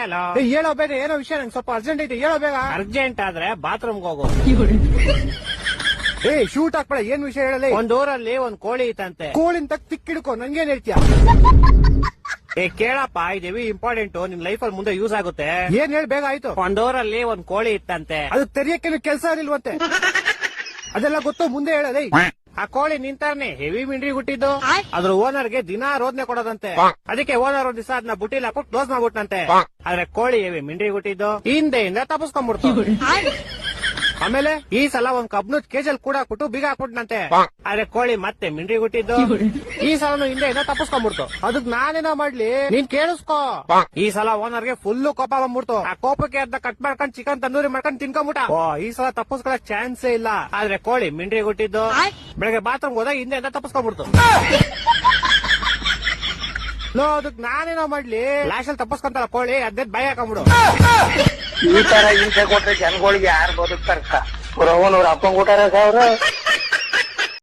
Hello. ಹೇಳೋ ಬೇಗ, ಏನೋ ವಿಷಯ, ನಂಗೆ ಸ್ವಲ್ಪ ಅರ್ಜೆಂಟ್ ಐತೆ, ಹೇಳೋ ಬೇಗ. ಅರ್ಜೆಂಟ್ ಆದ್ರೆ ಬಾತ್ರೂಮ್ಗೆ ಹೋಗು. ಶೂಟ್ ಹಾಕ್ಬೇಡ, ಏನ್ ವಿಷಯ ಹೇಳಲಿ. ಒಂದ್ ಊರಲ್ಲಿ ಒಂದ್ ಕೋಳಿ ಇತ್ತಂತೆ. ಕೋಳಿನ ತಕ್ ತಿಕ್ಕಿಡ್ಕೊ, ನಂಗೇನ್ ಹೇಳ್ತೀಯ? ಕೇಳಪ್ಪ, ಇದು ಇಂಪಾರ್ಟೆಂಟ್, ನಿನ್ ಲೈಫ್ ಅಲ್ಲಿ ಮುಂದೆ ಯೂಸ್ ಆಗುತ್ತೆ. ಏನ್ ಹೇಳಿ, ಬೇಗ ಆಯ್ತು. ಒಂದ್ ಊರಲ್ಲಿ ಒಂದ್ ಕೋಳಿ ಇತ್ತಂತೆ. ಅದು ತೆರಿಯಕ್ಕೇನು ಕೆಲಸ ಇಲ್ವಂತೆ. ಅದೆಲ್ಲ ಗೊತ್ತು, ಮುಂದೆ ಹೇಳಲೇ. ಆ ಕೋಳಿ ನಿಂತಾರನೆ ಹೆವಿ ಮಿಂಡ್ರಿ ಹುಟ್ಟಿದ್ದು. ಅದ್ರ ಓನರ್ಗೆ ದಿನಾ ರೋದನೆ ಕೊಡೋದಂತೆ. ಅದಕ್ಕೆ ಓನರ್ ಒಂದ್ ದಿವಸ ಅದನ್ನ ಬುಟ್ಟಿಲ್ ಹಾಕ್ಬಿಟ್ಟು ಕ್ಲೋಸ್ ಮಾಡ್ಬಿಟ್ನಂತೆ. ಆದ್ರೆ ಕೋಳಿ ಹೆವಿ ಮಿಂಡ್ರಿ ಹುಟ್ಟಿದ್ದು ಹಿಂದೆಯಿಂದ ತಪ್ಪಿಸ್ಕೊಂಡ್ಬಿಡ್ತು. ಆಮೇಲೆ ಈ ಸಲ ಒಂದ್ ಕಬ್ನದ್ ಕೇಜಲ್ ಕೂಡ ಹಾಕ್ಬಿಟ್ಟು ಬೀಗ ಹಾಕ್ಬಿಟ್ನಂತೆ. ಆದ್ರೆ ಕೋಳಿ ಮತ್ತೆ ಮಿಂಡ್ರಿ ಹುಟ್ಟಿದ್ದು ಈ ಸಲ ಹಿಂದೆಯಿಂದ ತಪ್ಪಿಸ್ಕೊಂಡ್ಬಿಡ್ತು. ಅದಕ್ ನಾನೇನೋ ಮಾಡ್ಲಿ, ನೀನ್ ಕೇಳಿಸ್ಕೋ. ಈ ಸಲ ಓನರ್ಗೆ ಫುಲ್ ಕೋಪ ಬಂದ್ಬಿಡ್ತು. ಆ ಕೋಪಕ್ಕೆ ಅರ್ಧ ಕಟ್ ಮಾಡ್ಕೊಂಡ್ ಚಿಕನ್ ತಂದೂರಿ ಮಾಡ್ಕೊಂಡ್ ತಿನ್ಕೊಂಡ್ಬಿಟ್ಟ. ಈ ಸಲ ತಪ್ಪಿಸ್ಕೊಳಕ್ ಚಾನ್ಸೇ ಇಲ್ಲ. ಆದ್ರೆ ಕೋಳಿ ಮಿಂಡ್ರಿ ಹುಟ್ಟಿದ್ದು ಬೆಳಗ್ಗೆ ಬಾತ್ರೂಮ್ ಹೋದಾಗ ಹಿಂದೆಯಿಂದ ತಪ್ಪಿಸ್ಕೊಂಡ್ಬಿಡ್ತು. ಅದಕ್ ನಾನೇನೋ ಮಾಡ್ಲಿ, ಲಾಶಲ್ಲಿ ತಪ್ಪಿಸ್ಕೊಂತಾರ ಕೋಳಿ, ಅದೇ ಬಾಯಿ ಹಾಕೊಂಡ್ಬಿಡು. ಈ ತರ ಹಿಂಸೆ ಕೊಟ್ರೆ ಜನಗಳಿಗೆ ಯಾರು ಬದುಕ್ತಾರ? ಅವ್ರ ಅಪ್ಪಂಗ್ ಊಟಾರ ಅವ್ರ